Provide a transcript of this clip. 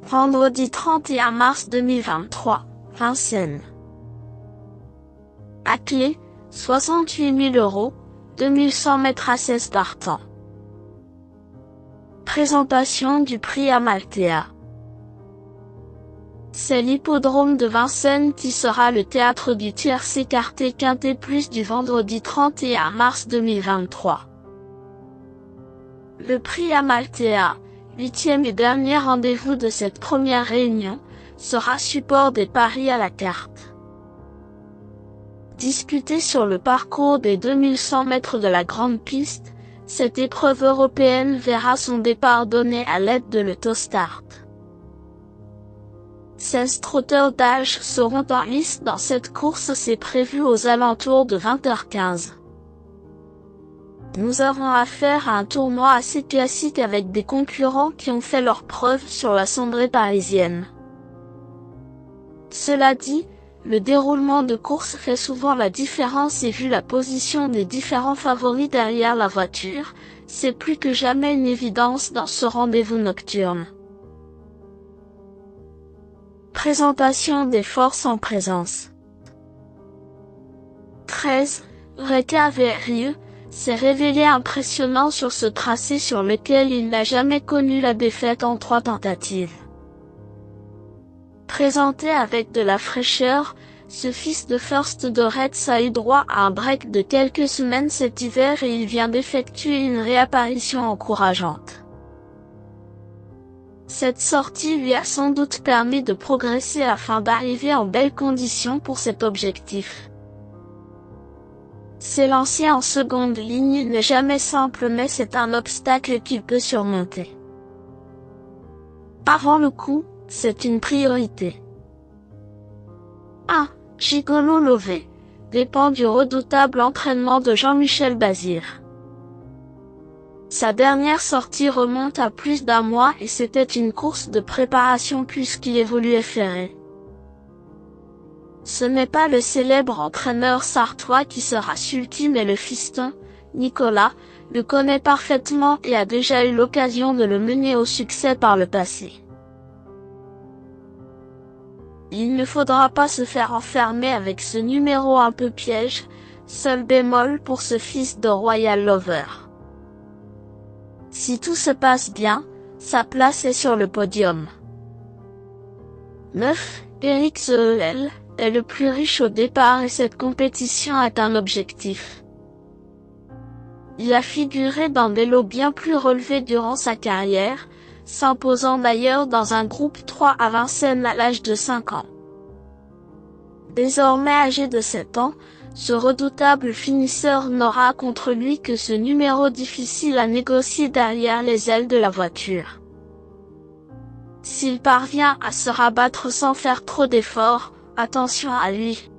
Vendredi 31 mars 2023, Vincennes. À clé, 68 000 €, 2100 mètres à 16 partants. Présentation du prix Amalthea. C'est l'hippodrome de Vincennes qui sera le théâtre du tiercé écarté quintet plus du vendredi 31 mars 2023. Le prix Amalthea, 8e et dernier rendez-vous de cette première réunion, sera support des paris à la carte. Disputée sur le parcours des 2100 mètres de la grande piste, cette épreuve européenne verra son départ donné à l'aide de l'autostart. 16 trotteurs d'âge seront en lice dans cette course, c'est prévu aux alentours de 20h15. Nous avons affaire à un tournoi assez classique avec des concurrents qui ont fait leurs preuves sur la cendrée parisienne. Cela dit, le déroulement de course fait souvent la différence et vu la position des différents favoris derrière la voiture, c'est plus que jamais une évidence dans ce rendez-vous nocturne. Présentation des forces en présence. 13, Recaverieux s'est révélé impressionnant sur ce tracé sur lequel il n'a jamais connu la défaite en 3 tentatives. Présenté avec de la fraîcheur, ce fils de First Doretz a eu droit à un break de quelques semaines cet hiver et il vient d'effectuer une réapparition encourageante. Cette sortie lui a sans doute permis de progresser afin d'arriver en belles conditions pour cet objectif. S'élancer en seconde ligne n'est jamais simple mais c'est un obstacle qu'il peut surmonter. Avant le coup, c'est une priorité. 1. Gigolo Lové dépend du redoutable entraînement de Jean-Michel Bazir. Sa dernière sortie remonte à plus d'1 mois et c'était une course de préparation puisqu'il évoluait ferré. Ce n'est pas le célèbre entraîneur sartois qui sera sulky mais le fiston, Nicolas, le connaît parfaitement et a déjà eu l'occasion de le mener au succès par le passé. Il ne faudra pas se faire enfermer avec ce numéro un peu piège, seul bémol pour ce fils de Royal Lover. Si tout se passe bien, sa place est sur le podium. 9. Eric Zeuel est le plus riche au départ et cette compétition est un objectif. Il a figuré dans des lots bien plus relevés durant sa carrière, s'imposant d'ailleurs dans un groupe 3 à Vincennes à l'âge de 5 ans. Désormais âgé de 7 ans, ce redoutable finisseur n'aura contre lui que ce numéro difficile à négocier derrière les ailes de la voiture. S'il parvient à se rabattre sans faire trop d'efforts, attention à lui.